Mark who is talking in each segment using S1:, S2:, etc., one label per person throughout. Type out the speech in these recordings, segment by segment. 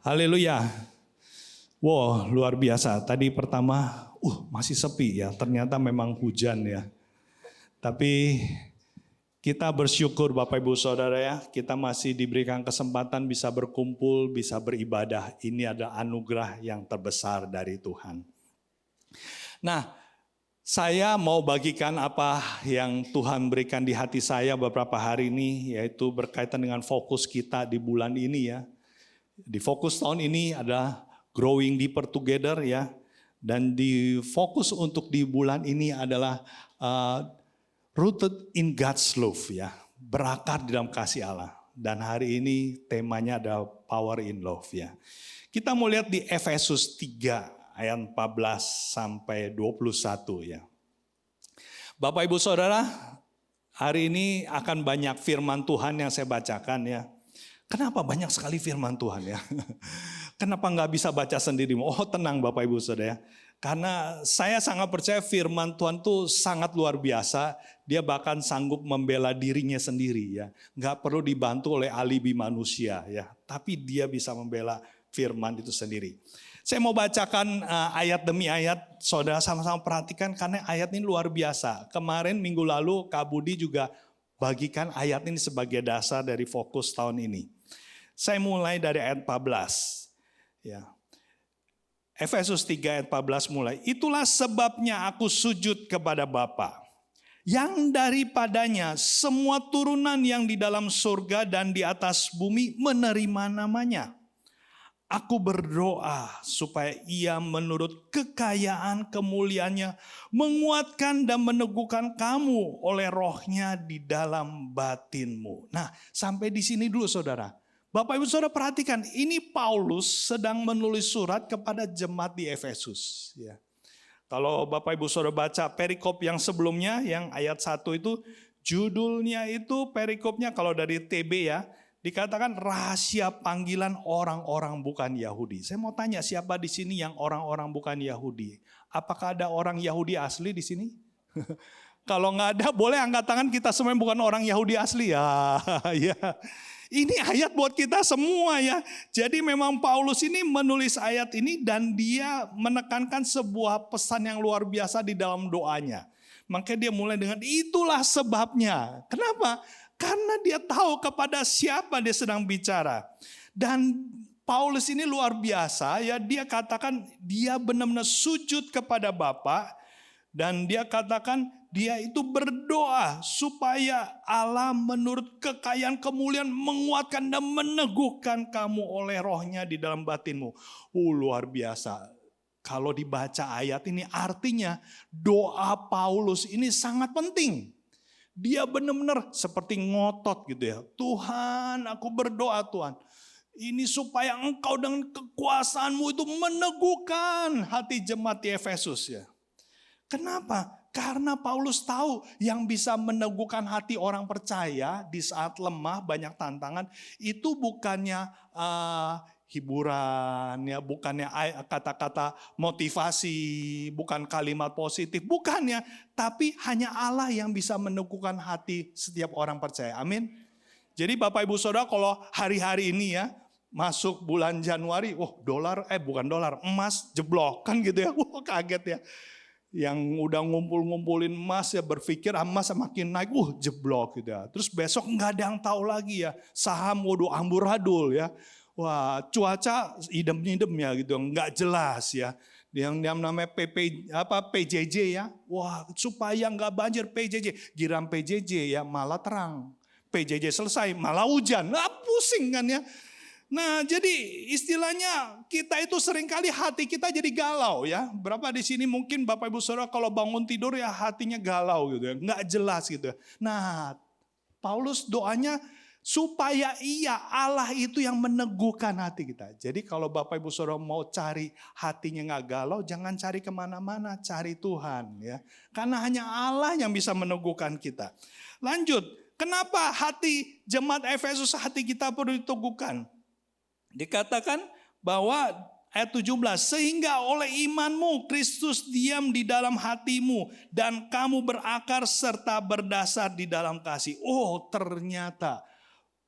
S1: Haleluya. Wow, luar biasa. Tadi pertama, masih sepi ya. Ternyata memang hujan ya. Tapi kita bersyukur Bapak Ibu Saudara ya. Kita masih diberikan kesempatan bisa berkumpul, bisa beribadah. Ini adalah anugerah yang terbesar dari Tuhan. Nah, saya mau bagikan apa yang Tuhan berikan di hati saya beberapa hari ini. Yaitu berkaitan dengan fokus kita di bulan ini ya. Di fokus tahun ini ada Growing Deeper Together ya. Dan di fokus untuk di bulan ini adalah Rooted in God's Love ya. Berakar di dalam kasih Allah. Dan hari ini temanya ada Power in Love ya. Kita mau lihat di Efesus 3 ayat 14 sampai 21 ya. Bapak Ibu Saudara, hari ini akan banyak firman Tuhan yang saya bacakan ya. Kenapa banyak sekali firman Tuhan ya? Kenapa nggak bisa baca sendiri? Oh tenang Bapak Ibu Saudara. Karena saya sangat percaya firman Tuhan itu sangat luar biasa. Dia bahkan sanggup membela dirinya sendiri ya. Nggak perlu dibantu oleh alibi manusia ya. Tapi dia bisa membela firman itu sendiri. Saya mau bacakan ayat demi ayat. Saudara sama-sama perhatikan karena ayat ini luar biasa. Kemarin minggu lalu Kak Budi juga bagikan ayat ini sebagai dasar dari fokus tahun ini. Saya mulai dari ayat 14. Ya. Efesus 3 ayat 14 mulai. Itulah sebabnya aku sujud kepada Bapa, yang daripadanya semua turunan yang di dalam surga dan di atas bumi menerima namanya. Aku berdoa supaya ia menurut kekayaan kemuliaannya menguatkan dan meneguhkan kamu oleh rohnya di dalam batinmu. Nah sampai di sini dulu saudara. Bapak Ibu Saudara perhatikan, ini Paulus sedang menulis surat kepada jemaat di Efesus. Ya. Kalau Bapak Ibu Saudara baca perikop yang sebelumnya, yang ayat 1 itu, judulnya itu perikopnya kalau dari TB ya, dikatakan rahasia panggilan orang-orang bukan Yahudi. Saya mau tanya siapa di sini yang orang-orang bukan Yahudi? Apakah ada orang Yahudi asli di sini? Kalau nggak ada, boleh angkat tangan kita semua yang bukan orang Yahudi asli ya. Ya. Ini ayat buat kita semua ya. Jadi memang Paulus ini menulis ayat ini dan dia menekankan sebuah pesan yang luar biasa di dalam doanya. Makanya dia mulai dengan itulah sebabnya. Kenapa? Karena dia tahu kepada siapa dia sedang bicara. Dan Paulus ini luar biasa ya. Dia katakan dia benar-benar sujud kepada Bapa. Dan dia katakan dia itu berdoa supaya Allah menurut kekayaan kemuliaan menguatkan dan meneguhkan kamu oleh rohnya di dalam batinmu. Luar biasa. Kalau dibaca ayat ini artinya doa Paulus ini sangat penting. Dia benar-benar seperti ngotot gitu ya. Tuhan aku berdoa Tuhan. Ini supaya engkau dengan kekuasaanmu itu meneguhkan hati jemaat di Efesus ya. Kenapa? Karena Paulus tahu yang bisa meneguhkan hati orang percaya di saat lemah banyak tantangan itu bukannya hiburan ya, bukannya kata-kata motivasi, bukan kalimat positif, bukannya, tapi hanya Allah yang bisa meneguhkan hati setiap orang percaya. Amin. Jadi Bapak Ibu Saudara kalau hari-hari ini ya masuk bulan Januari, emas jeblok kan gitu ya, kaget ya. Yang udah ngumpulin emas ya berpikir emas makin naik, jeblok gitu ya. Terus besok nggak ada yang tahu lagi ya, saham amburadul ya. Wah cuaca idem-idem ya gitu, nggak jelas ya. Yang namanya PJJ ya, wah supaya nggak banjir PJJ, giram PJJ ya malah terang. PJJ selesai malah hujan, pusing kan ya. Nah jadi istilahnya kita itu seringkali hati kita jadi galau ya. Berapa di sini mungkin Bapak Ibu Saudara kalau bangun tidur ya hatinya galau gitu ya. Nggak jelas gitu ya. Nah Paulus doanya supaya Allah itu yang meneguhkan hati kita. Jadi kalau Bapak Ibu Saudara mau cari hatinya nggak galau, jangan cari kemana-mana, cari Tuhan ya. Karena hanya Allah yang bisa meneguhkan kita. Lanjut, kenapa hati jemaat Efesus hati kita perlu diteguhkan? Dikatakan bahwa ayat 17, sehingga oleh imanmu Kristus diam di dalam hatimu dan kamu berakar serta berdasar di dalam kasih. Oh ternyata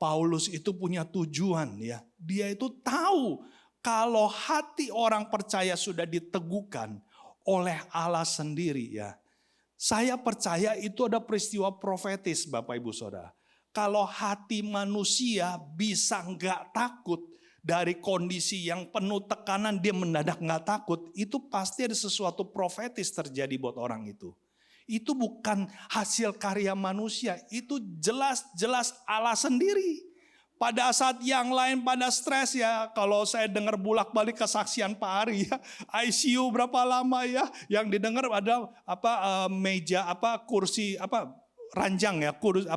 S1: Paulus itu punya tujuan ya. Dia itu tahu Kalau hati orang percaya sudah diteguhkan oleh Allah sendiri ya. Saya percaya itu ada peristiwa profetis Bapak Ibu Saudara. Kalau hati manusia bisa nggak takut dari kondisi yang penuh tekanan dia mendadak nggak takut. Itu pasti ada sesuatu profetis terjadi buat orang itu. Itu bukan hasil karya manusia. Itu jelas-jelas Allah sendiri. Pada saat yang lain pada stres ya, kalau saya dengar bolak-balik kesaksian Pak Ari ya, ICU berapa lama ya, yang didengar ada meja kursi ranjang ya, kursi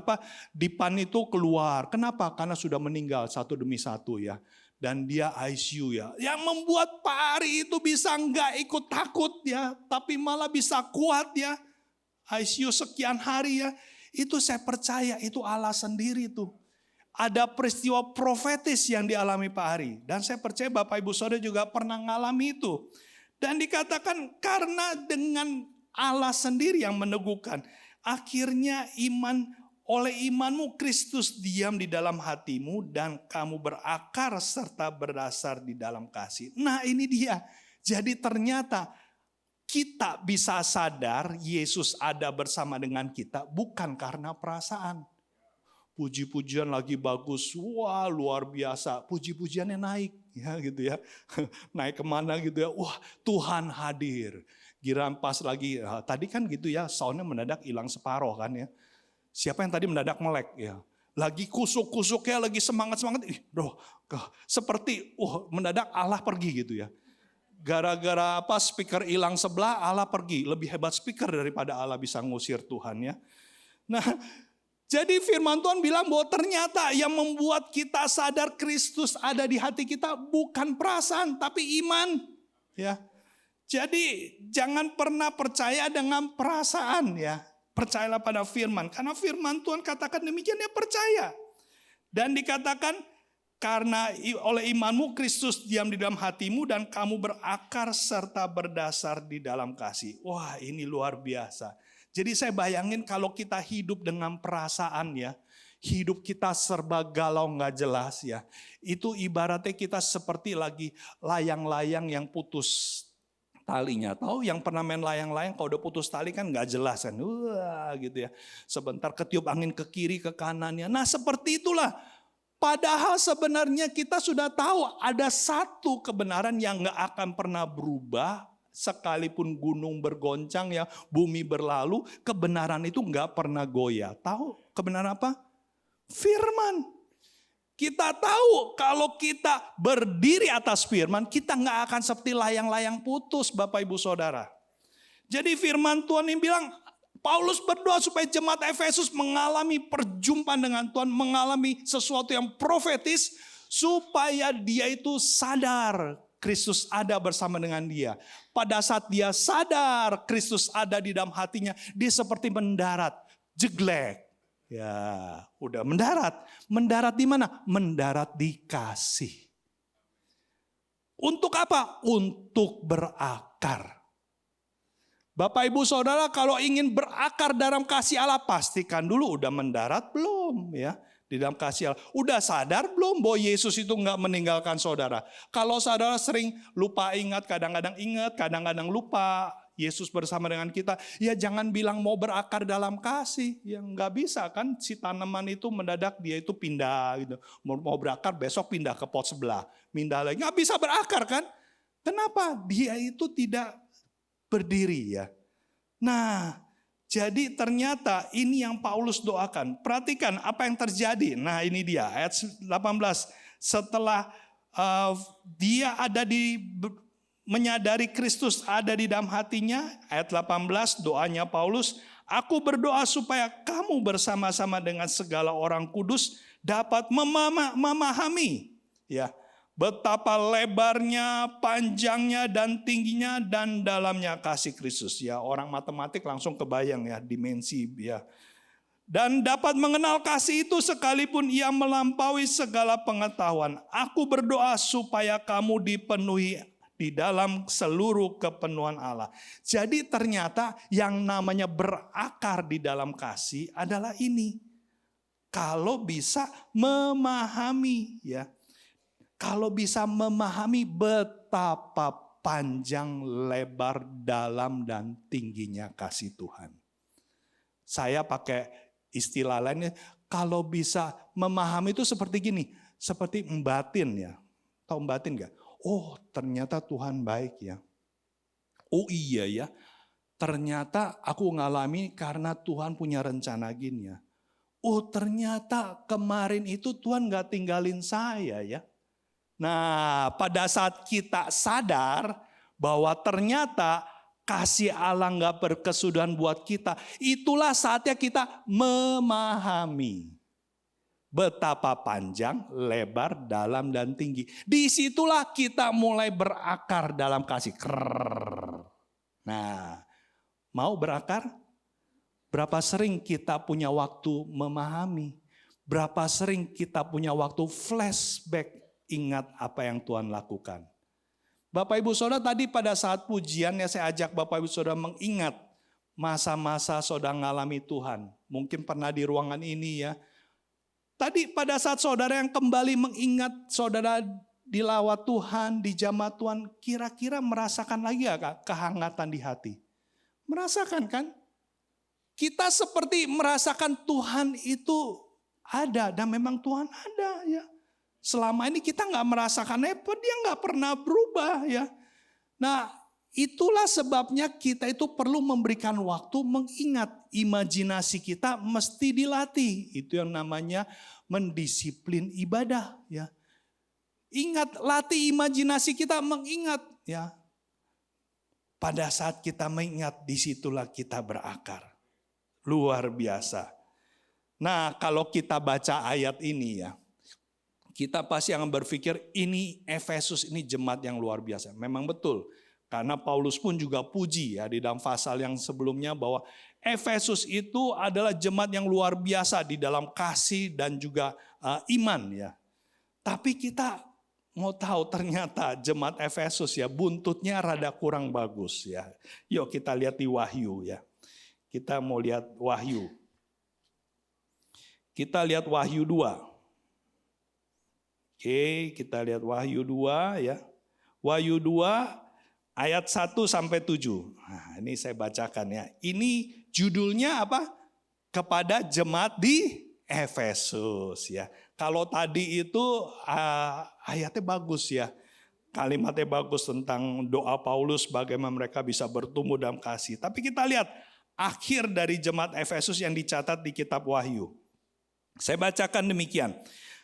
S1: dipan itu keluar. Kenapa? Karena sudah meninggal satu demi satu ya. Dan dia ICU ya. Yang membuat Pak Ari itu bisa nggak ikut takut ya, tapi malah bisa kuat ya. ICU sekian hari ya. Itu saya percaya itu Allah sendiri tuh. Ada peristiwa profetis yang dialami Pak Ari. Dan saya percaya Bapak Ibu Saudara juga pernah mengalami itu. Dan dikatakan karena dengan Allah sendiri yang meneguhkan. Akhirnya oleh imanmu Kristus diam di dalam hatimu. Dan kamu berakar serta berdasar di dalam kasih. Nah ini dia. Jadi ternyata kita bisa sadar Yesus ada bersama dengan kita. Bukan karena perasaan. Puji-pujian lagi bagus, wah luar biasa. Puji-pujiannya naik, ya gitu ya. Naik kemana gitu ya, wah Tuhan hadir. Giran pas lagi, tadi kan gitu ya, soundnya mendadak hilang separoh kan ya. Siapa yang tadi mendadak melek ya. Lagi kusuk-kusuknya, lagi semangat-semangat. Seperti mendadak Allah pergi gitu ya. Gara-gara speaker hilang sebelah, Allah pergi. Lebih hebat speaker daripada Allah bisa ngusir Tuhan ya. Nah, jadi firman Tuhan bilang bahwa ternyata yang membuat kita sadar Kristus ada di hati kita bukan perasaan tapi iman. Ya. Jadi jangan pernah percaya dengan perasaan ya. Percayalah pada firman. Karena firman Tuhan katakan demikian dia percaya. Dan dikatakan karena oleh imanmu Kristus diam di dalam hatimu dan kamu berakar serta berdasar di dalam kasih. Wah ini luar biasa. Jadi saya bayangin kalau kita hidup dengan perasaan ya, hidup kita serba galau nggak jelas ya. Itu ibaratnya kita seperti lagi layang-layang yang putus talinya. Tahu yang pernah main layang-layang kalau udah putus tali kan nggak jelas kan. Wah gitu ya. Sebentar ketiup angin ke kiri ke kanannya. Nah seperti itulah. Padahal sebenarnya kita sudah tahu ada satu kebenaran yang nggak akan pernah berubah. Sekalipun gunung bergoncang ya, bumi berlalu, kebenaran itu nggak pernah goyah. Tahu kebenaran apa? Firman. Kita tahu kalau kita berdiri atas firman, kita nggak akan seperti layang-layang putus Bapak Ibu Saudara. Jadi firman Tuhan ini bilang, Paulus berdoa supaya jemaat Efesus mengalami perjumpaan dengan Tuhan, mengalami sesuatu yang profetis, supaya dia itu sadar Kristus ada bersama dengan dia. Pada saat dia sadar Kristus ada di dalam hatinya, dia seperti mendarat, jeglek. Ya, udah mendarat. Mendarat di mana? Mendarat di kasih. Untuk apa? Untuk berakar. Bapak Ibu Saudara kalau ingin berakar dalam kasih Allah, pastikan dulu udah mendarat belum ya. Di dalam kasih Allah. Udah sadar belum bahwa Yesus itu nggak meninggalkan saudara? Kalau saudara sering lupa ingat, kadang-kadang lupa. Yesus bersama dengan kita. Ya jangan bilang mau berakar dalam kasih. Ya nggak bisa kan si tanaman itu mendadak dia itu pindah gitu. Mau berakar besok pindah ke pot sebelah. Pindah lagi. Nggak bisa berakar kan? Kenapa? Dia itu tidak berdiri ya. Nah, jadi ternyata ini yang Paulus doakan. Perhatikan apa yang terjadi. Nah ini dia ayat 18. Setelah dia ada menyadari Kristus ada di dalam hatinya. Ayat 18 doanya Paulus. Aku berdoa supaya kamu bersama-sama dengan segala orang kudus dapat memahami. Ya. Betapa lebarnya, panjangnya, dan tingginya, dan dalamnya kasih Kristus. Ya, orang matematik langsung kebayang ya, dimensi ya. Dan dapat mengenal kasih itu sekalipun ia melampaui segala pengetahuan. Aku berdoa supaya kamu dipenuhi di dalam seluruh kepenuhan Allah. Jadi ternyata yang namanya berakar di dalam kasih adalah ini. Kalau bisa memahami ya. kalau bisa memahami betapa panjang, lebar, dalam, dan tingginya kasih Tuhan. Saya pakai istilah lainnya, kalau bisa memahami itu seperti gini, seperti membatin ya. Tahu membatin gak? Oh ternyata Tuhan baik ya. Oh iya ya, ternyata aku ngalami karena Tuhan punya rencana gini ya. Oh ternyata kemarin itu Tuhan gak tinggalin saya ya. Nah, pada saat kita sadar bahwa ternyata kasih Allah nggak berkesudahan buat kita, itulah saatnya kita memahami betapa panjang, lebar, dalam, dan tinggi. Disitulah kita mulai berakar dalam kasih. Nah, mau berakar? Berapa sering kita punya waktu memahami? Berapa sering kita punya waktu flashback? Ingat apa yang Tuhan lakukan. Bapak Ibu Saudara, tadi pada saat pujiannya saya ajak Bapak Ibu Saudara mengingat masa-masa saudara ngalami Tuhan. Mungkin pernah di ruangan ini ya. Tadi pada saat saudara yang kembali mengingat saudara dilawat Tuhan, dijamah Tuhan, kira-kira merasakan lagi gak kehangatan di hati? Merasakan kan? Kita seperti merasakan Tuhan itu ada dan memang Tuhan ada ya. Selama ini kita nggak merasakan dia nggak pernah berubah ya. Nah itulah sebabnya kita itu perlu memberikan waktu mengingat, imajinasi kita mesti dilatih. Itu yang namanya mendisiplin ibadah ya. Ingat, latih imajinasi kita mengingat ya. Pada saat kita mengingat, disitulah kita berakar. Luar biasa. Nah kalau kita baca ayat ini ya, kita pasti akan berpikir ini Efesus ini jemaat yang luar biasa. Memang betul. Karena Paulus pun juga puji ya di dalam pasal yang sebelumnya bahwa Efesus itu adalah jemaat yang luar biasa di dalam kasih dan juga iman ya. Tapi kita mau tahu ternyata jemaat Efesus ya buntutnya rada kurang bagus ya. Yuk kita lihat di Wahyu ya. Kita mau lihat Wahyu. Kita lihat Wahyu 2. Oke, kita lihat Wahyu 2 ya. Wahyu 2 ayat 1 sampai 7. Nah, ini saya bacakan ya. Ini judulnya apa? Kepada jemaat di Efesus ya. Kalau tadi itu ayatnya bagus ya. Kalimatnya bagus tentang doa Paulus bagaimana mereka bisa bertumbuh dalam kasih. Tapi kita lihat akhir dari jemaat Efesus yang dicatat di kitab Wahyu. Saya bacakan demikian.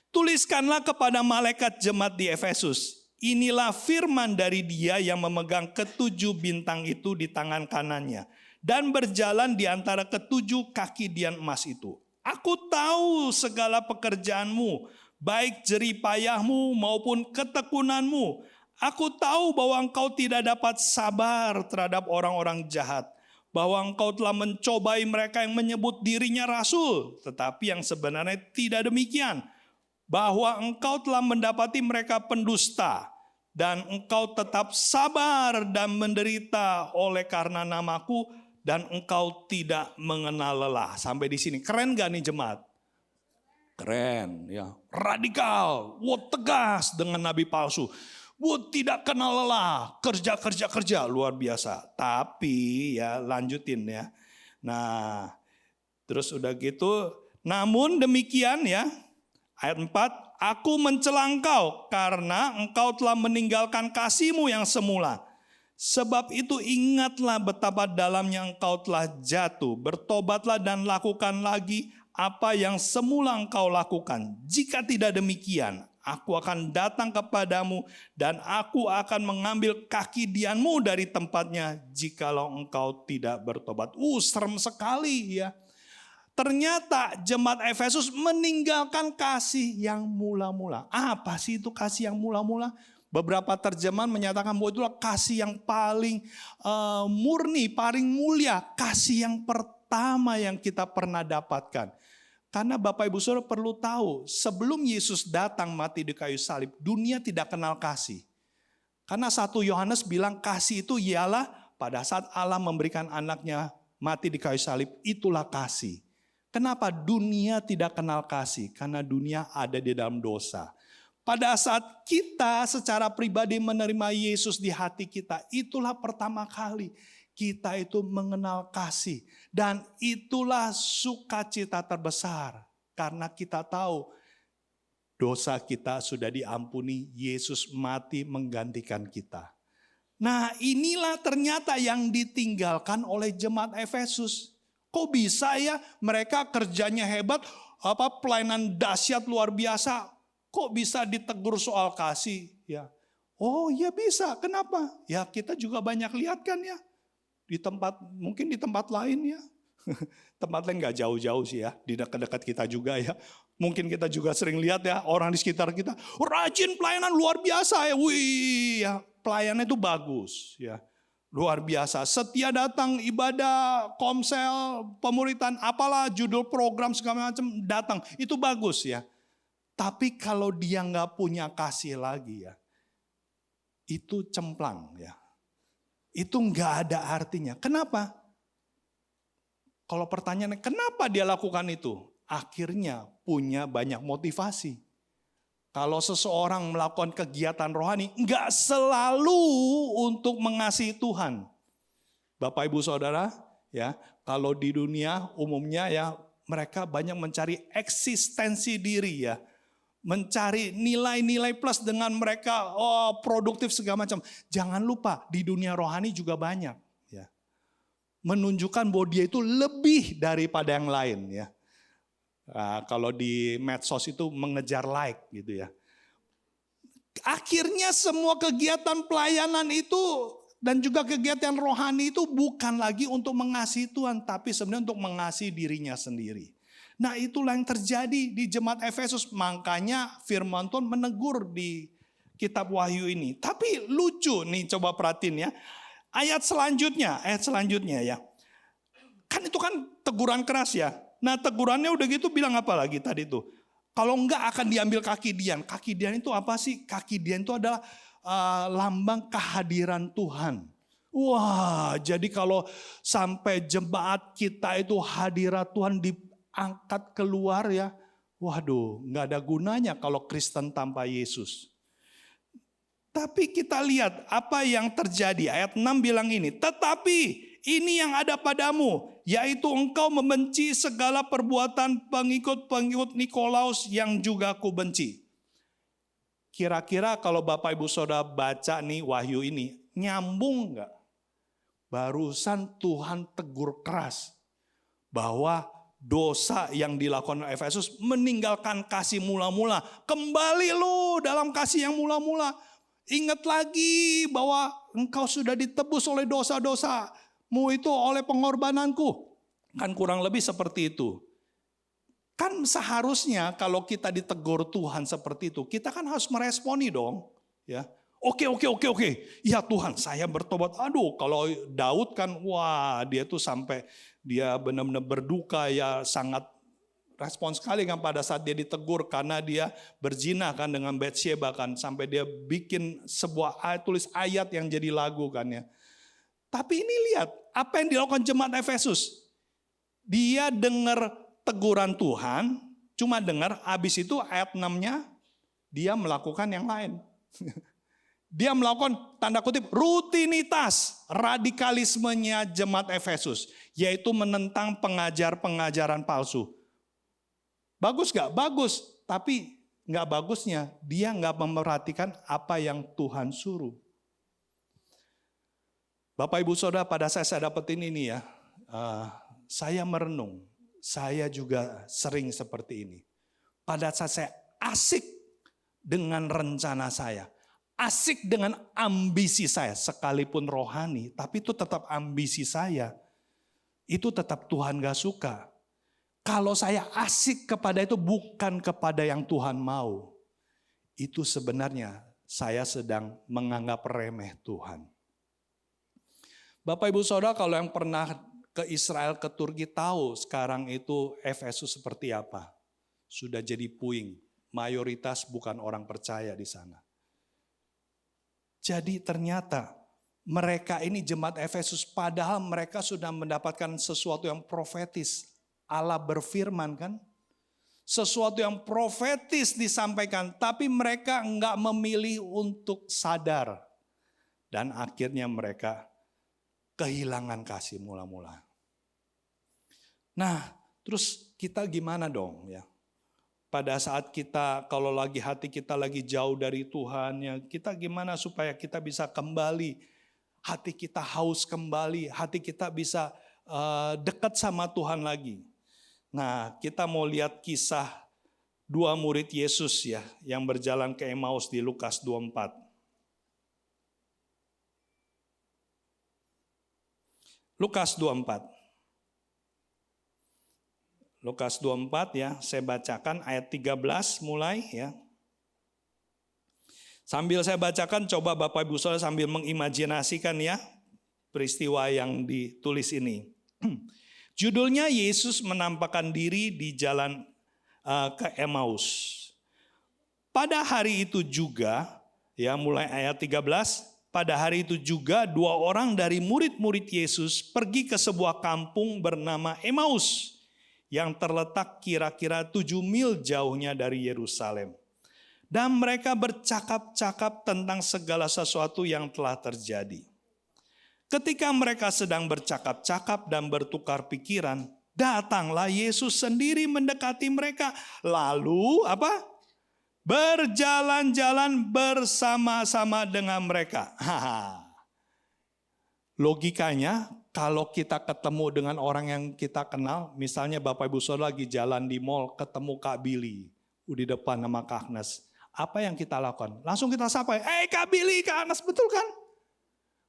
S1: Tuliskanlah kepada malaikat jemaat di Efesus. Inilah firman dari Dia yang memegang ketujuh bintang itu di tangan kanannya. Dan berjalan di antara ketujuh kaki dian emas itu. Aku tahu segala pekerjaanmu, baik jerih payahmu maupun ketekunanmu. Aku tahu bahwa engkau tidak dapat sabar terhadap orang-orang jahat. Bahwa engkau telah mencobai mereka yang menyebut dirinya rasul. Tetapi yang sebenarnya tidak demikian. Bahwa engkau telah mendapati mereka pendusta dan engkau tetap sabar dan menderita oleh karena namaku dan engkau tidak mengenal lelah. Sampai di sini keren gak nih jemaat? Keren ya, radikal, tegas dengan nabi palsu. Tidak kenal lelah, kerja luar biasa. Tapi ya lanjutin ya. Nah, terus udah gitu, namun demikian ya. Ayat 4, aku mencela engkau karena engkau telah meninggalkan kasihmu yang semula. Sebab itu ingatlah betapa dalamnya engkau telah jatuh. Bertobatlah dan lakukan lagi apa yang semula engkau lakukan. Jika tidak demikian, aku akan datang kepadamu dan aku akan mengambil kaki dianmu dari tempatnya jikalau engkau tidak bertobat. Serem sekali ya. Ternyata jemaat Efesus meninggalkan kasih yang mula-mula. Apa sih itu kasih yang mula-mula? Beberapa terjemahan menyatakan bahwa itulah kasih yang paling murni, paling mulia. Kasih yang pertama yang kita pernah dapatkan. Karena Bapak Ibu Saudara perlu tahu, sebelum Yesus datang mati di kayu salib, dunia tidak kenal kasih. Karena 1 Yohanes bilang kasih itu ialah pada saat Allah memberikan anaknya mati di kayu salib, itulah kasih. Kenapa dunia tidak kenal kasih? Karena dunia ada di dalam dosa. Pada saat kita secara pribadi menerima Yesus di hati kita, itulah pertama kali kita itu mengenal kasih. Dan itulah sukacita terbesar. Karena kita tahu dosa kita sudah diampuni, Yesus mati menggantikan kita. Nah, inilah ternyata yang ditinggalkan oleh jemaat Efesus. Kok bisa ya mereka kerjanya hebat, pelayanan dahsyat luar biasa, kok bisa ditegur soal kasih ya? Oh ya bisa, kenapa? Ya kita juga banyak lihat kan ya, mungkin di tempat lain ya. Tempat lain gak jauh-jauh sih ya, di dekat-dekat kita juga ya. Mungkin kita juga sering lihat ya, orang di sekitar kita rajin pelayanan luar biasa ya. Wih ya, pelayanannya itu bagus ya. Luar biasa, setia datang ibadah, komsel, pemuritan, apalah judul program segala macam datang. Itu bagus ya. Tapi kalau dia nggak punya kasih lagi ya, itu cemplang ya. Itu nggak ada artinya. Kenapa? Kalau pertanyaannya kenapa dia lakukan itu? Akhirnya punya banyak motivasi. Kalau seseorang melakukan kegiatan rohani, nggak selalu untuk mengasihi Tuhan. Bapak Ibu Saudara, ya, kalau di dunia umumnya ya mereka banyak mencari eksistensi diri ya. Mencari nilai-nilai plus dengan mereka produktif segala macam. Jangan lupa di dunia rohani juga banyak ya. Menunjukkan bahwa dia itu lebih daripada yang lain ya. Kalau di medsos itu mengejar like gitu ya. Akhirnya semua kegiatan pelayanan itu dan juga kegiatan rohani itu bukan lagi untuk mengasihi Tuhan, tapi sebenarnya untuk mengasihi dirinya sendiri. Nah itulah yang terjadi di jemaat Efesus. Makanya firman Tuhan menegur di kitab Wahyu ini. Tapi lucu nih, coba perhatiin ya. Ayat selanjutnya ya. Kan itu kan teguran keras ya. Nah tegurannya udah gitu bilang apa lagi tadi tuh? Kalau enggak akan diambil kaki Dian. Kaki Dian itu apa sih? Kaki Dian itu adalah lambang kehadiran Tuhan. Wah, jadi kalau sampai jemaat kita itu hadirat Tuhan diangkat keluar ya. Waduh, enggak ada gunanya kalau Kristen tanpa Yesus. Tapi kita lihat apa yang terjadi. Ayat 6 bilang ini, tetapi ini yang ada padamu, yaitu engkau membenci segala perbuatan pengikut-pengikut Nikolaus yang juga aku benci. Kira-kira kalau Bapak Ibu Saudara baca nih Wahyu ini, nyambung enggak? Barusan Tuhan tegur keras bahwa dosa yang dilakukan oleh Efesus meninggalkan kasih mula-mula. Kembali lu dalam kasih yang mula-mula. Ingat lagi bahwa engkau sudah ditebus oleh dosa-dosamu itu oleh pengorbananku. Kan kurang lebih seperti itu. Kan seharusnya kalau kita ditegur Tuhan seperti itu, kita kan harus meresponi dong. Ya, Oke. Ya Tuhan, saya bertobat. Aduh, kalau Daud kan, wah dia tuh sampai dia benar-benar berduka ya, sangat respon sekali kan pada saat dia ditegur karena dia berzina kan dengan Batsheba kan, sampai dia bikin sebuah tulis ayat yang jadi lagu kan ya. Tapi ini lihat apa yang dilakukan jemaat Efesus. Dia dengar teguran Tuhan, cuma dengar, habis itu ayat 6-nya dia melakukan yang lain. Dia melakukan tanda kutip rutinitas radikalismenya jemaat Efesus, yaitu menentang pengajaran palsu. Bagus gak? Bagus. Tapi gak bagusnya dia gak memperhatikan apa yang Tuhan suruh. Bapak Ibu Saudara, pada saya dapetin ini ya. Saya merenung. Saya juga sering seperti ini. Pada saat saya asik dengan rencana saya. Asik dengan ambisi saya. Sekalipun rohani, tapi itu tetap ambisi saya. Itu tetap Tuhan gak suka. Kalau saya asik kepada itu bukan kepada yang Tuhan mau. Itu sebenarnya saya sedang menganggap remeh Tuhan. Bapak Ibu Saudara, kalau yang pernah ke Israel, ke Turki tahu sekarang itu Efesus seperti apa. Sudah jadi puing. Mayoritas bukan orang percaya di sana. Jadi ternyata mereka ini jemaat Efesus padahal mereka sudah mendapatkan sesuatu yang profetis. Allah berfirman kan, sesuatu yang profetis disampaikan, tapi mereka enggak memilih untuk sadar. Dan akhirnya mereka kehilangan kasih mula-mula. Nah, terus kita gimana dong ya? Pada saat kita, kalau lagi hati kita lagi jauh dari Tuhan, ya kita gimana supaya kita bisa kembali, hati kita haus kembali, hati kita bisa dekat sama Tuhan lagi. Nah, kita mau lihat kisah dua murid Yesus ya, yang berjalan ke Emmaus di Lukas 24. Lukas 24. Lukas 24 ya, saya bacakan ayat 13 mulai ya. Sambil saya bacakan, coba Bapak Ibu Saudara sambil mengimajinasikan ya peristiwa yang ditulis ini. Judulnya Yesus menampakkan diri di jalan ke Emmaus. Pada hari itu juga, ya mulai ayat 13, pada hari itu juga dua orang dari murid-murid Yesus pergi ke sebuah kampung bernama Emmaus, yang terletak kira-kira 7 mil jauhnya dari Yerusalem. Dan mereka bercakap-cakap tentang segala sesuatu yang telah terjadi. Ketika mereka sedang bercakap-cakap dan bertukar pikiran, datanglah Yesus sendiri mendekati mereka. Lalu apa? Berjalan-jalan bersama-sama dengan mereka. Logikanya, kalau kita ketemu dengan orang yang kita kenal, misalnya Bapak Ibu Saudara lagi jalan di mall, ketemu Kak Billy di depan nama Kak Agnes. Apa yang kita lakukan? Langsung kita sapa, Kak Billy, Kak Agnes, betul kan?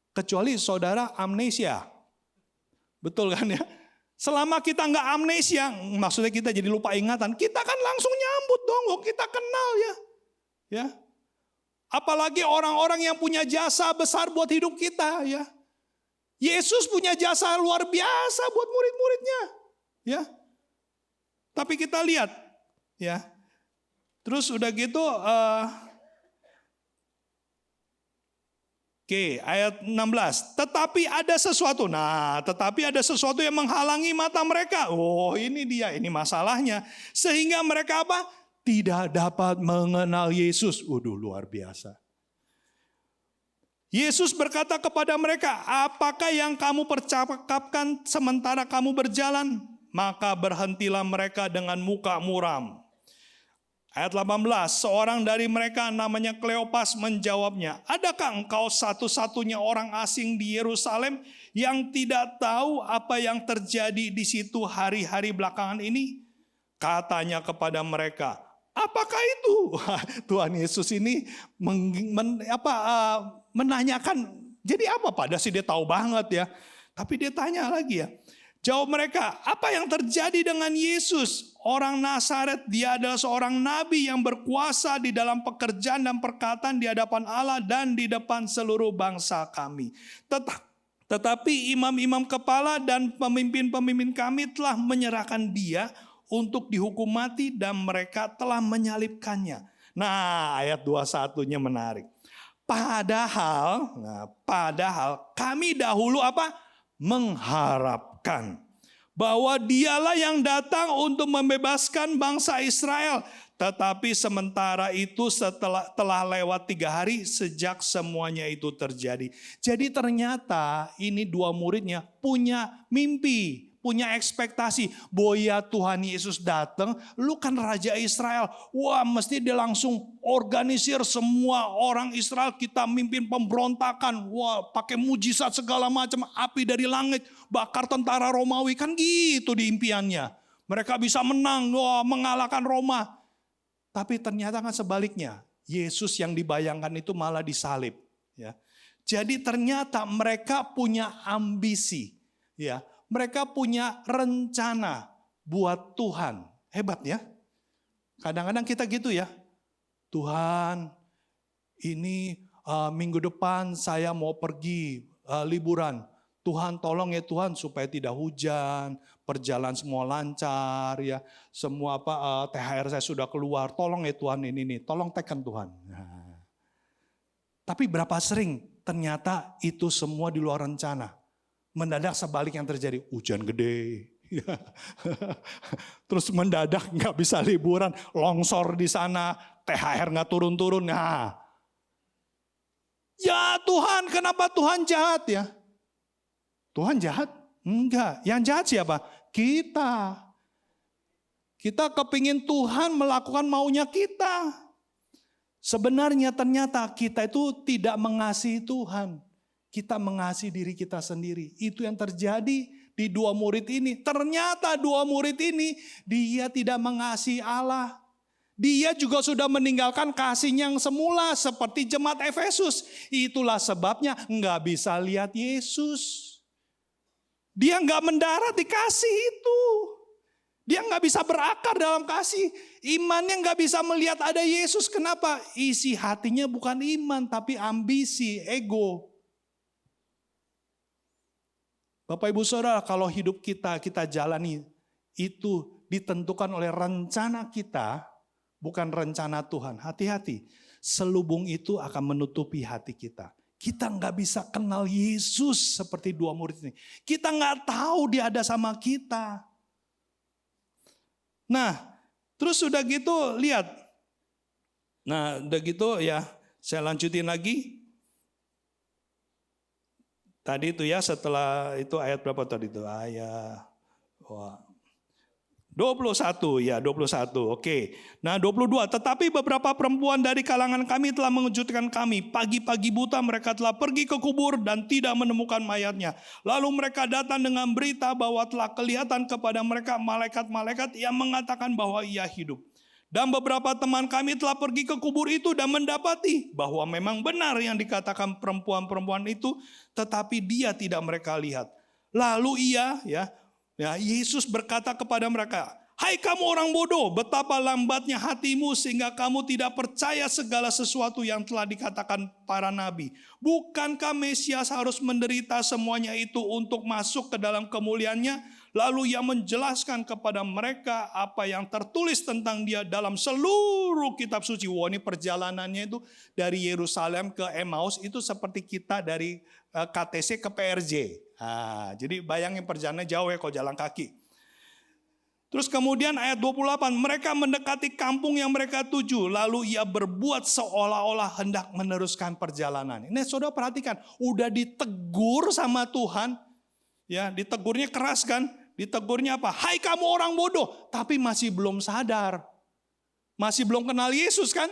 S1: Kecuali saudara amnesia. Betul kan ya? Selama kita nggak amnesia, maksudnya kita jadi lupa ingatan, kita kan langsung nyambut dong, kita kenal ya. Ya. Apalagi orang-orang yang punya jasa besar buat hidup kita ya. Yesus punya jasa luar biasa buat murid-muridnya, ya. Tapi kita lihat, ya. Terus udah gitu, ayat 16. Tetapi ada sesuatu. Nah, tetapi ada sesuatu yang menghalangi mata mereka. Oh, ini dia, ini masalahnya. Sehingga mereka apa? Tidak dapat mengenal Yesus. Waduh, luar biasa. Yesus berkata kepada mereka, apakah yang kamu percakapkan sementara kamu berjalan? Maka berhentilah mereka dengan muka muram. Ayat 18, seorang dari mereka namanya Kleopas menjawabnya, adakah engkau satu-satunya orang asing di Yerusalem yang tidak tahu apa yang terjadi di situ hari-hari belakangan ini? Katanya kepada mereka, apakah itu? Tuhan Yesus ini menanyakan, jadi apa? Padahal sih dia tahu banget ya. Tapi dia tanya lagi ya. Jawab mereka, apa yang terjadi dengan Yesus? Orang Nazaret, dia adalah seorang nabi yang berkuasa di dalam pekerjaan dan perkataan di hadapan Allah dan di depan seluruh bangsa kami. Tetapi imam-imam kepala dan pemimpin-pemimpin kami telah menyerahkan dia untuk dihukum mati dan mereka telah menyalibkannya. Nah, ayat 21-nya menarik. Padahal kami dahulu apa? Mengharapkan bahwa dialah yang datang untuk membebaskan bangsa Israel. Tetapi sementara itu telah lewat 3 hari sejak semuanya itu terjadi. Jadi ternyata ini dua muridnya punya mimpi, punya ekspektasi. Boya Tuhan Yesus datang, lu kan Raja Israel. Wah, mesti dia langsung organisir semua orang Israel, kita mimpin pemberontakan. Wah, pakai mujizat segala macam, api dari langit, bakar tentara Romawi. Kan gitu di impiannya. Mereka bisa menang, wah, mengalahkan Roma. Tapi ternyata kan sebaliknya. Yesus yang dibayangkan itu malah disalib. Ya. Jadi ternyata mereka punya ambisi. Ya. Mereka punya rencana buat Tuhan. Hebat ya. Kadang-kadang kita gitu ya. Tuhan, ini minggu depan saya mau pergi liburan. Tuhan tolong ya Tuhan supaya tidak hujan, perjalanan semua lancar ya. Semua THR saya sudah keluar. Tolong ya Tuhan ini nih, tolong tekan Tuhan. Nah. Tapi berapa sering ternyata itu semua di luar rencana. Mendadak sebalik yang terjadi, hujan gede, Ya. Terus mendadak nggak bisa liburan, longsor di sana, THR nggak turun-turun. Nah, ya Tuhan, kenapa Tuhan jahat ya? Tuhan jahat? Enggak. Yang jahat siapa? Kita. Kita kepingin Tuhan melakukan maunya kita. Sebenarnya ternyata kita itu tidak mengasihi Tuhan. Kita mengasihi diri kita sendiri. Itu yang terjadi di dua murid ini. Ternyata dua murid ini dia tidak mengasihi Allah. Dia juga sudah meninggalkan kasihnya yang semula seperti jemaat Efesus. Itulah sebabnya nggak bisa lihat Yesus. Dia nggak mendarat di kasih itu. Dia nggak bisa berakar dalam kasih. Imannya nggak bisa melihat ada Yesus. Kenapa? Isi hatinya bukan iman tapi ambisi, ego. Bapak Ibu Saudara, kalau hidup kita jalani itu ditentukan oleh rencana kita, bukan rencana Tuhan. Hati-hati, selubung itu akan menutupi hati kita. Kita nggak bisa kenal Yesus seperti dua murid ini. Kita nggak tahu dia ada sama kita. Nah, terus udah gitu lihat. Nah, udah gitu ya, saya lanjutin lagi. Tadi itu ya, setelah itu ayat berapa tadi itu? Ayat 21 ya, 21. Oke. Nah, 22. Tetapi beberapa perempuan dari kalangan kami telah mengejutkan kami. Pagi-pagi buta mereka telah pergi ke kubur dan tidak menemukan mayatnya. Lalu mereka datang dengan berita bahwa telah kelihatan kepada mereka malaikat-malaikat yang mengatakan bahwa ia hidup. Dan beberapa teman kami telah pergi ke kubur itu dan mendapati bahwa memang benar yang dikatakan perempuan-perempuan itu, tetapi dia tidak mereka lihat. Lalu Yesus berkata kepada mereka, "Hai kamu orang bodoh, betapa lambatnya hatimu sehingga kamu tidak percaya segala sesuatu yang telah dikatakan para nabi. Bukankah Mesias harus menderita semuanya itu untuk masuk ke dalam kemuliaannya?" Lalu ia menjelaskan kepada mereka apa yang tertulis tentang dia dalam seluruh kitab suci. Wah, ini perjalanannya itu dari Yerusalem ke Emmaus itu seperti kita dari KTC ke PRJ. Nah, jadi bayangin perjalanan jauh ya kalau jalan kaki. Terus kemudian ayat 28, mereka mendekati kampung yang mereka tuju. Lalu ia berbuat seolah-olah hendak meneruskan perjalanan. Ini saudara perhatikan, udah ditegur sama Tuhan. Ya, ditegurnya keras kan? Ditegurnya apa? Hai kamu orang bodoh, tapi masih belum sadar. Masih belum kenal Yesus kan?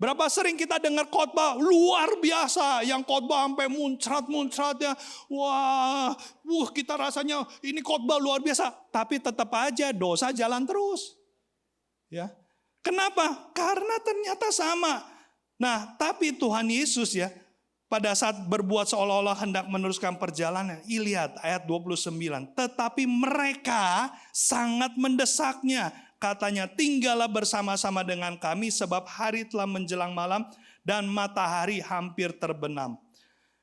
S1: Berapa sering kita dengar khotbah luar biasa, yang khotbah sampai muncrat ya. Wah, kita rasanya ini khotbah luar biasa, tapi tetap aja dosa jalan terus. Ya. Kenapa? Karena ternyata sama. Nah, tapi Tuhan Yesus ya, pada saat berbuat seolah-olah hendak meneruskan perjalanan, lihat ayat 29. Tetapi mereka sangat mendesaknya. Katanya, tinggallah bersama-sama dengan kami sebab hari telah menjelang malam dan matahari hampir terbenam.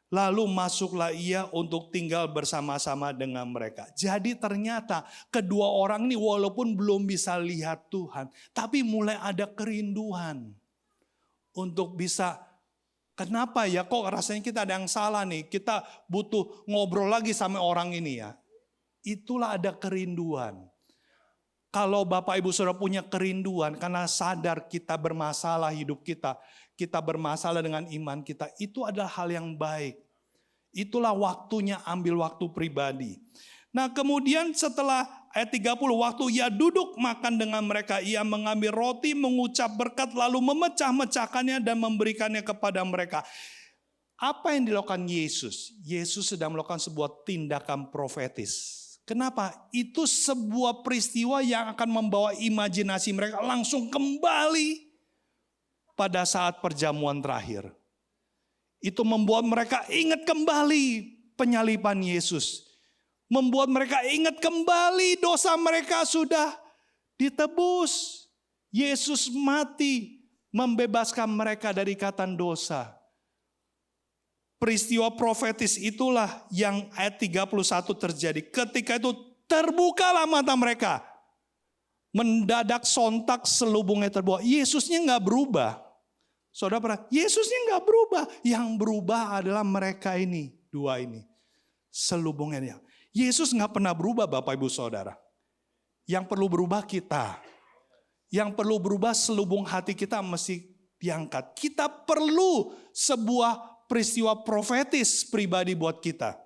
S1: Lalu masuklah ia untuk tinggal bersama-sama dengan mereka. Jadi ternyata kedua orang ini walaupun belum bisa lihat Tuhan, tapi mulai ada kerinduan untuk bisa. Kenapa ya kok rasanya kita ada yang salah nih, kita butuh ngobrol lagi sama orang ini ya. Itulah ada kerinduan. Kalau Bapak Ibu Saudara punya kerinduan karena sadar kita bermasalah hidup kita bermasalah dengan iman kita, itu adalah hal yang baik. Itulah waktunya ambil waktu pribadi. Nah kemudian setelah ayat 30, waktu ia duduk makan dengan mereka, ia mengambil roti, mengucap berkat, lalu memecah-mecahkannya dan memberikannya kepada mereka. Apa yang dilakukan Yesus? Yesus sedang melakukan sebuah tindakan profetis. Kenapa? Itu sebuah peristiwa yang akan membawa imajinasi mereka langsung kembali pada saat perjamuan terakhir. Itu membuat mereka ingat kembali penyaliban Yesus. Membuat mereka ingat kembali dosa mereka sudah ditebus. Yesus mati membebaskan mereka dari ikatan dosa. Peristiwa profetis itulah yang ayat 31 terjadi. Ketika itu terbukalah mata mereka. Mendadak sontak selubungnya terbuka. Yesusnya nggak berubah. Saudara pernah? Yesusnya nggak berubah. Yang berubah adalah mereka ini, dua ini. Selubungnya dia. Yesus nggak pernah berubah Bapak Ibu Saudara. Yang perlu berubah kita. Yang perlu berubah selubung hati kita mesti diangkat. Kita perlu sebuah peristiwa profetis pribadi buat kita.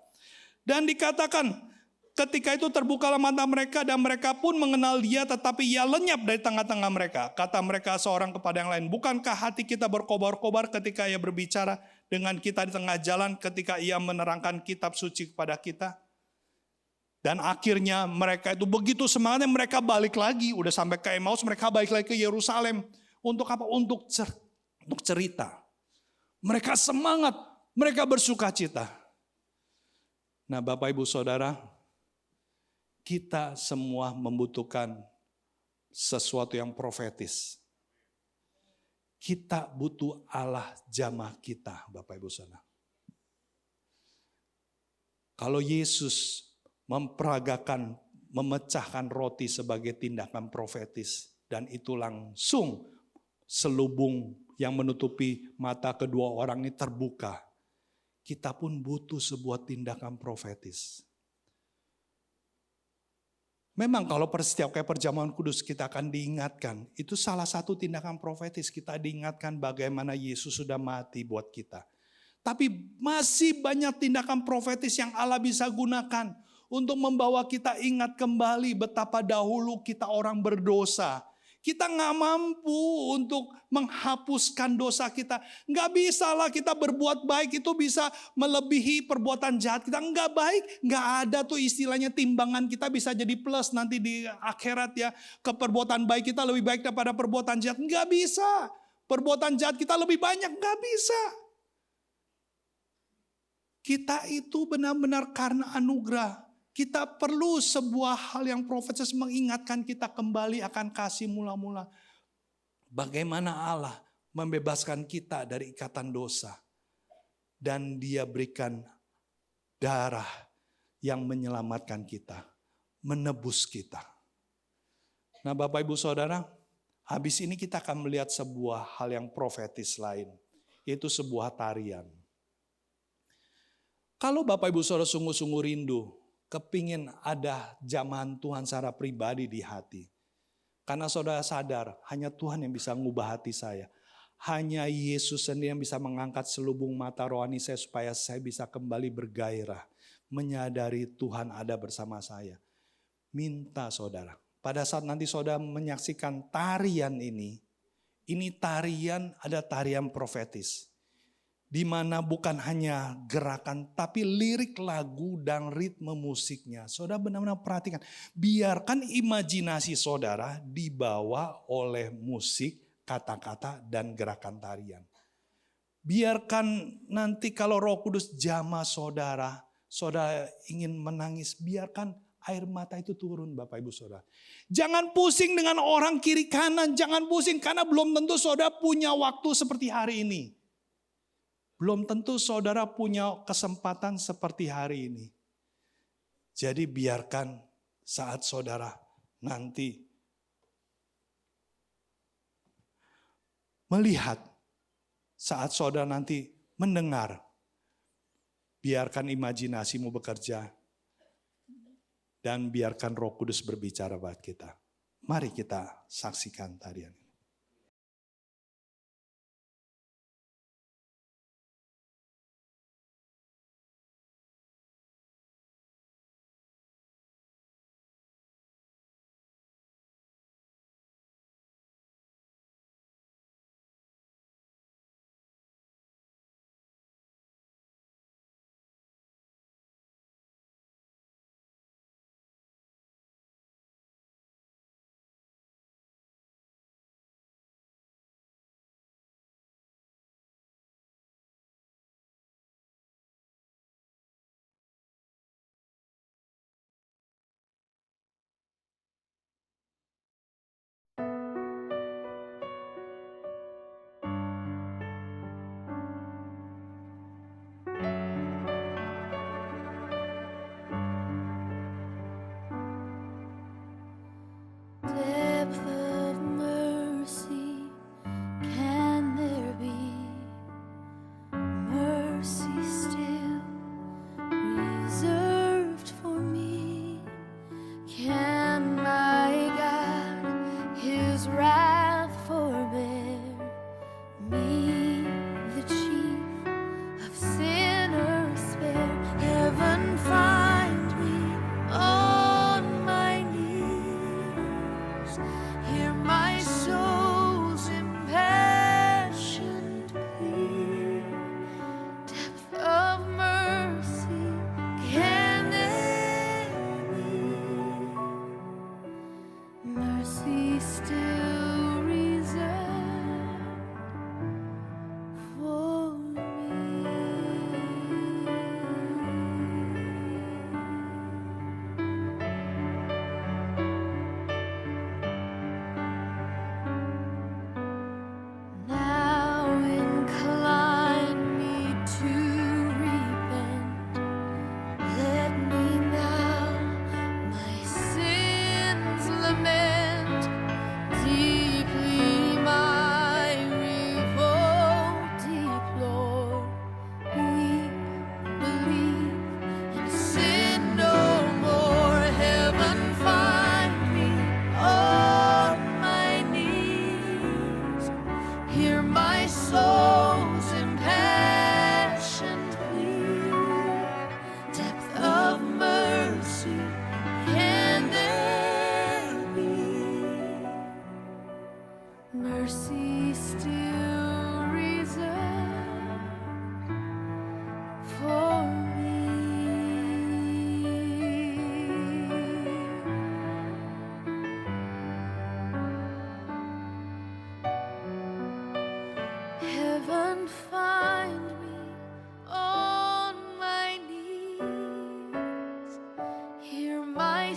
S1: Dan dikatakan ketika itu terbukalah mata mereka dan mereka pun mengenal dia tetapi ia lenyap dari tengah-tengah mereka. Kata mereka seorang kepada yang lain, bukankah hati kita berkobar-kobar ketika ia berbicara dengan kita di tengah jalan ketika ia menerangkan kitab suci kepada kita? Dan akhirnya mereka itu begitu semangatnya mereka balik lagi. Udah sampai ke Emmaus mereka balik lagi ke Yerusalem. Untuk apa? Untuk cerita. Mereka semangat. Mereka bersuka cita. Nah Bapak Ibu Saudara. Kita semua membutuhkan sesuatu yang profetis. Kita butuh Allah jamah kita Bapak Ibu Saudara. Kalau Yesus memperagakan, memecahkan roti sebagai tindakan profetis. Dan itu langsung selubung yang menutupi mata kedua orang ini terbuka. Kita pun butuh sebuah tindakan profetis. Memang kalau setiap kayak perjamuan kudus kita akan diingatkan. Itu salah satu tindakan profetis. Kita diingatkan bagaimana Yesus sudah mati buat kita. Tapi masih banyak tindakan profetis yang Allah bisa gunakan. Untuk membawa kita ingat kembali betapa dahulu kita orang berdosa. Kita nggak mampu untuk menghapuskan dosa kita. Nggak bisa lah kita berbuat baik itu bisa melebihi perbuatan jahat kita. Nggak baik, nggak ada tuh istilahnya timbangan kita bisa jadi plus nanti di akhirat ya. Ke perbuatan baik kita lebih baik daripada perbuatan jahat. Nggak bisa. Perbuatan jahat kita lebih banyak, nggak bisa. Kita itu benar-benar karena anugerah. Kita perlu sebuah hal yang profetis mengingatkan kita kembali akan kasih mula-mula. Bagaimana Allah membebaskan kita dari ikatan dosa. Dan dia berikan darah yang menyelamatkan kita. Menebus kita. Nah Bapak Ibu Saudara, habis ini kita akan melihat sebuah hal yang profetis lain. Yaitu sebuah tarian. Kalau Bapak Ibu Saudara sungguh-sungguh rindu, kepingin ada jamahan Tuhan secara pribadi di hati. Karena saudara sadar, hanya Tuhan yang bisa mengubah hati saya. Hanya Yesus sendiri yang bisa mengangkat selubung mata rohani saya supaya saya bisa kembali bergairah. Menyadari Tuhan ada bersama saya. Minta saudara, pada saat nanti saudara menyaksikan tarian ini tarian ada tarian profetis. Di mana bukan hanya gerakan tapi lirik lagu dan ritme musiknya. Saudara benar-benar perhatikan. Biarkan imajinasi saudara dibawa oleh musik, kata-kata dan gerakan tarian. Biarkan nanti kalau Roh Kudus jamah saudara, saudara ingin menangis, biarkan air mata itu turun Bapak Ibu Saudara. Jangan pusing dengan orang kiri kanan, jangan pusing karena belum tentu saudara punya waktu seperti hari ini. Belum tentu saudara punya kesempatan seperti hari ini. Jadi biarkan saat saudara nanti melihat, saat saudara nanti mendengar, biarkan imajinasimu bekerja dan biarkan Roh Kudus berbicara buat kita. Mari kita saksikan tarian.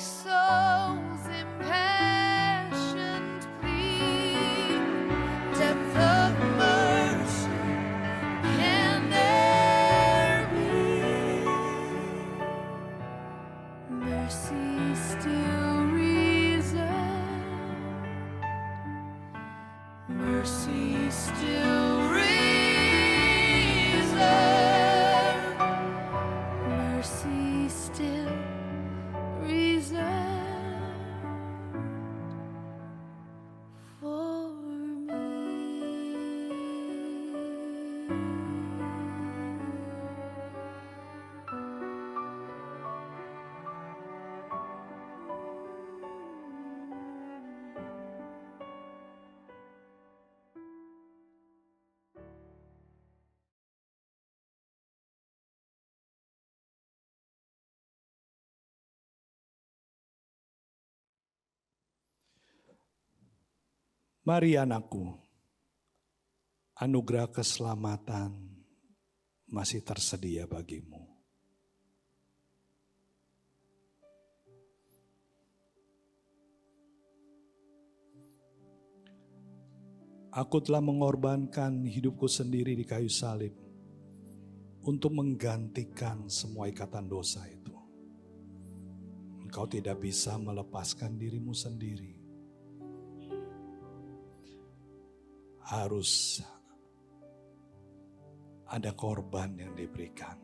S2: soul's impassioned plea, depth of mercy can there be? Mercy still reserved, mercy still reserved, mercy still reserved for
S1: Mari anakku, anugerah keselamatan masih tersedia bagimu. Aku telah mengorbankan hidupku sendiri di kayu salib untuk menggantikan semua ikatan dosa itu. Engkau tidak bisa melepaskan dirimu sendiri. Harus ada korban yang diberikan.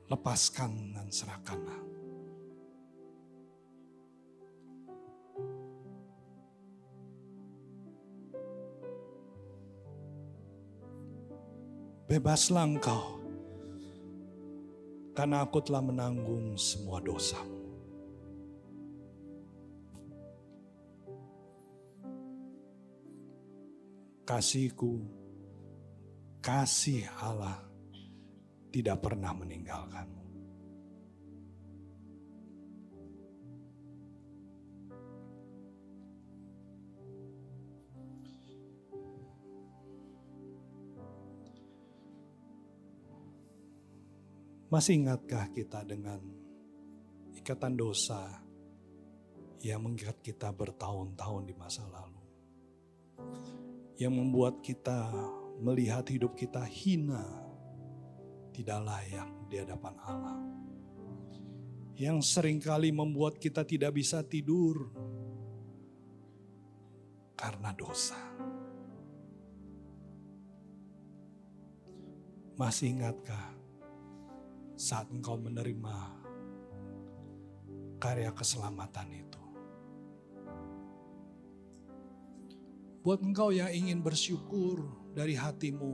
S1: Lepaskan dan serahkanlah. Bebaslah engkau, karena aku telah menanggung semua dosamu. Kasihku, kasih Allah tidak pernah meninggalkanmu. Masih ingatkah kita dengan ikatan dosa yang mengikat kita bertahun-tahun di masa lalu? Yang membuat kita melihat hidup kita hina, tidak layak di hadapan Allah. Yang seringkali membuat kita tidak bisa tidur karena dosa. Masih ingatkah saat engkau menerima karya keselamatan itu? Buat engkau yang ingin bersyukur dari hatimu,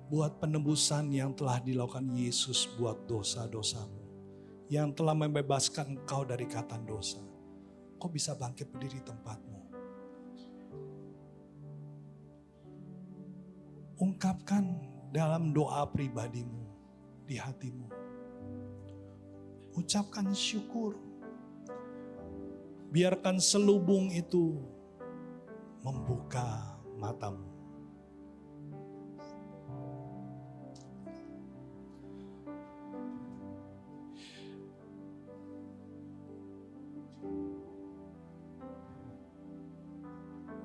S1: buat penebusan yang telah dilakukan Yesus buat dosa-dosamu, yang telah membebaskan engkau dari ikatan dosa, kau bisa bangkit berdiri tempatmu. Ungkapkan dalam doa pribadimu di hatimu. Ucapkan syukur. Biarkan selubung itu membuka matamu.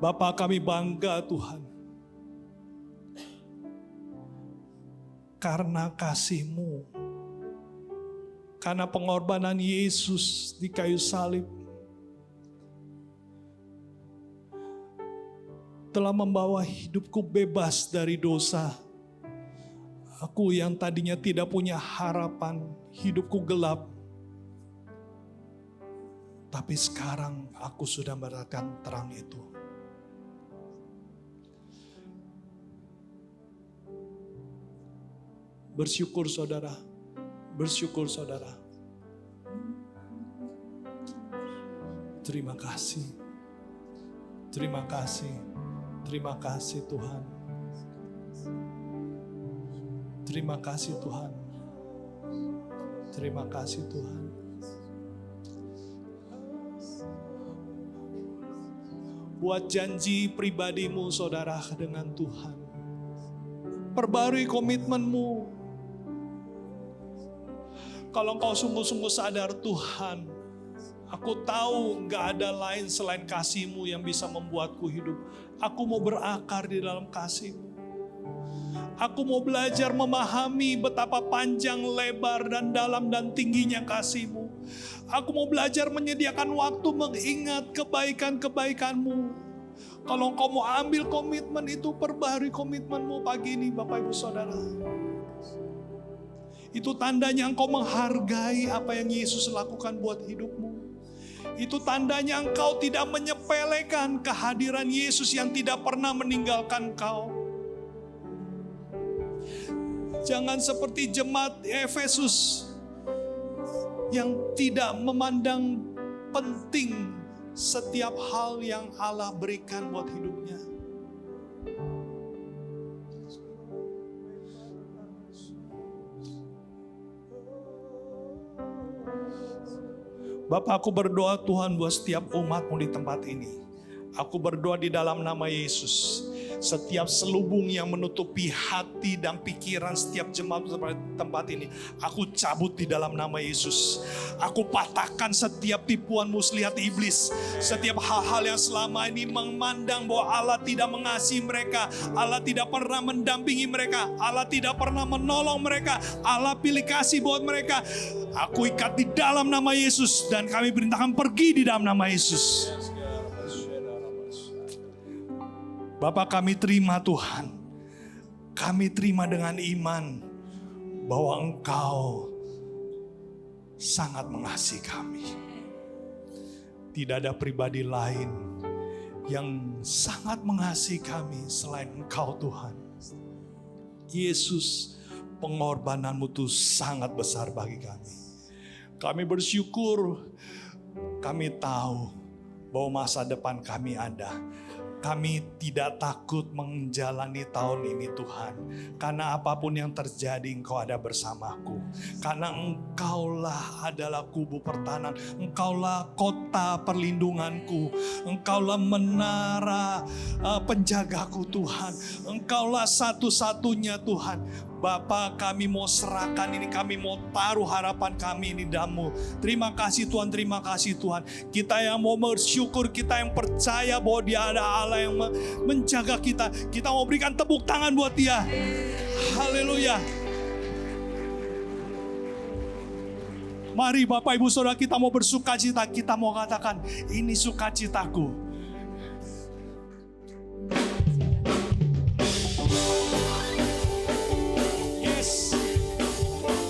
S1: Bapa, kami bangga Tuhan. Karena kasih-Mu, karena pengorbanan Yesus di kayu salib, telah membawa hidupku bebas dari dosa. Aku yang tadinya tidak punya harapan, hidupku gelap. Tapi sekarang aku sudah mendapatkan terang itu. Bersyukur saudara, bersyukur saudara. Terima kasih, terima kasih. Terima kasih Tuhan. Terima kasih Tuhan. Terima kasih Tuhan. Buat janji pribadimu saudara dengan Tuhan. Perbarui komitmenmu. Kalau engkau sungguh-sungguh sadar, Tuhan, aku tahu gak ada lain selain kasih-Mu yang bisa membuatku hidup. Aku mau berakar di dalam kasih-Mu. Aku mau belajar memahami betapa panjang, lebar, dan dalam dan tingginya kasih-Mu. Aku mau belajar menyediakan waktu mengingat kebaikan-kebaikan-Mu. Kalau engkau mau ambil komitmen itu, perbaharui komitmen-Mu pagi ini, Bapak Ibu Saudara. Itu tandanya engkau menghargai apa yang Yesus lakukan buat hidupmu. Itu tandanya engkau tidak menyepelekan kehadiran Yesus yang tidak pernah meninggalkan engkau. Jangan seperti jemaat Efesus yang tidak memandang penting setiap hal yang Allah berikan buat hidupnya. Bapak, aku berdoa Tuhan buat setiap umat-Mu di tempat ini. Aku berdoa di dalam nama Yesus. Setiap selubung yang menutupi hati dan pikiran setiap jemaat tempat ini, aku cabut di dalam nama Yesus. Aku patahkan setiap tipuan muslihat iblis. Setiap hal-hal yang selama ini memandang bahwa Allah tidak mengasihi mereka, Allah tidak pernah mendampingi mereka, Allah tidak pernah menolong mereka, Allah pilih kasih buat mereka. Aku ikat di dalam nama Yesus dan kami perintahkan pergi di dalam nama Yesus. Bapak, kami terima Tuhan. Kami terima dengan iman bahwa Engkau sangat mengasihi kami. Tidak ada pribadi lain yang sangat mengasihi kami selain Engkau Tuhan. Yesus, pengorbanan-Mu itu sangat besar bagi kami. Kami bersyukur, kami tahu bahwa masa depan kami ada. Kami tidak takut menjalani tahun ini Tuhan. Karena apapun yang terjadi Engkau ada bersamaku. Karena Engkaulah adalah kubu pertahanan. Engkaulah kota perlindunganku. Engkaulah menara penjagaku Tuhan. Engkaulah satu-satunya Tuhan. Bapa, kami mau serahkan ini, kami mau taruh harapan kami ini dalam-Mu. Terima kasih Tuhan, terima kasih Tuhan. Kita yang mau bersyukur, kita yang percaya bahwa Dia ada Allah yang menjaga kita. Kita mau berikan tepuk tangan buat Dia. Haleluya. Mari Bapak Ibu Saudara, kita mau bersukacita, kita mau katakan, ini sukacitaku.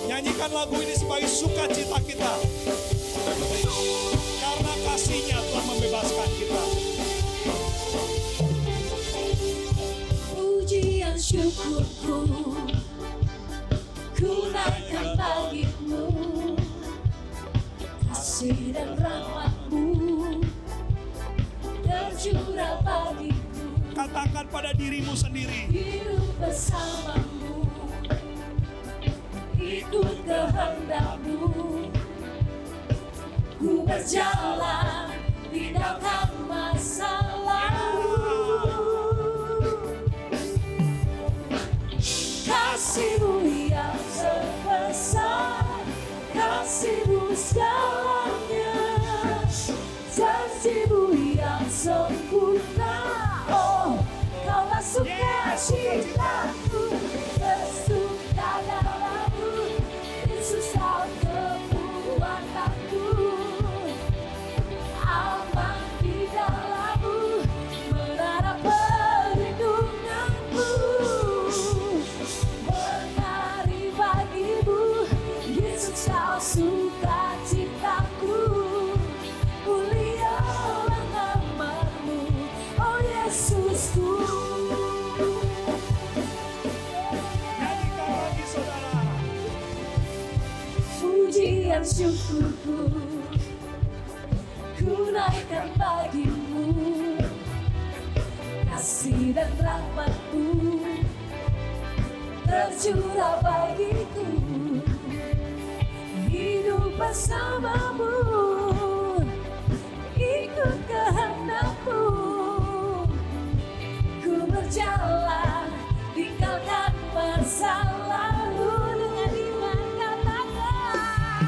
S1: Nyanyikan lagu ini sebagai sukacita kita. Karena kasih-Nya telah membebaskan kita.
S2: Pujian syukurku ku naikkan bagi-Mu. Kasih dan rahmat-Mu tercurah bagiku.
S1: Katakan pada dirimu sendiri,
S2: Hidup bersama-Mu, ikut kehendak-Mu. Ku berjalan tinggalkan masa lalu. Kasih-Mu yang sebesar, kasih-Mu segalanya, janji-Mu yang sempurna. Oh, Kaulah sukacitaku, bersuka dalam-Mu. Yesus, Kau kekuatanku, aman di dalam-Mu, menara perlindunganku. Menari bagi-Mu, Yesus, Kau sukacitaku. Mulialah nama-Mu, oh Yesusku.
S1: nyanyikan lagi saudara.
S2: Pujian syukurku ku naikkan bagi-Mu. Kasih dan rahmat-Mu tercurah bagiku. Hidup bersama-Mu, ikut kehendak-Mu. Ku berjalan tinggalkan masa lalu. Dengan iman katakan,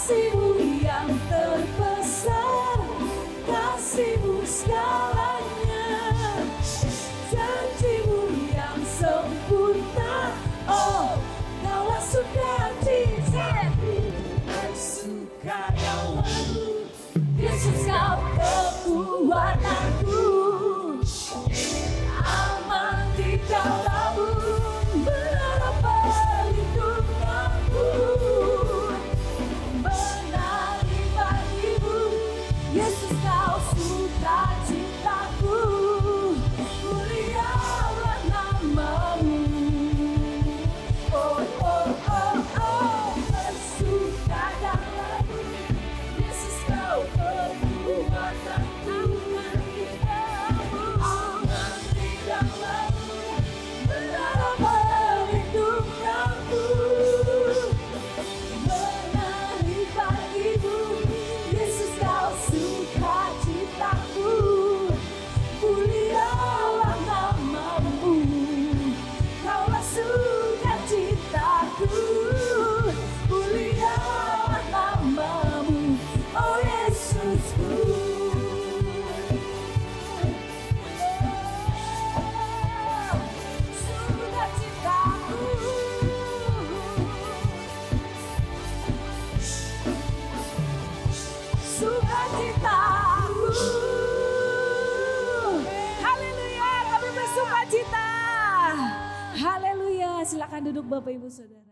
S2: kasih-Mu yang terbesar, kasih-Mu segalanya, janji-Mu yang sempurna. Oh, Kaulah sukacitaku, sukadaku, Yesus Kau kekuatanku, aman di dalam-Mu, berharap perlindungan-Mu, menari bagi-Mu, Yesus Kau sukacitaku, mulialah nama-Mu. Oh, oh, oh, oh, bersuka dalam-Mu, Yesus Kau kekuatanku, aman di dalam-Mu, berharap perlindungan-Mu, menari bagi-Mu, Yesus Kau sukacitaku, mulialah nama-Mu, Kaulah sukacitaku, mulialah nama-Mu, oh Yesusku. Sukacitaku, sukacitaku. Haleluya, kami bersukacita. Haleluya, silakan duduk Bapak Ibu Saudara.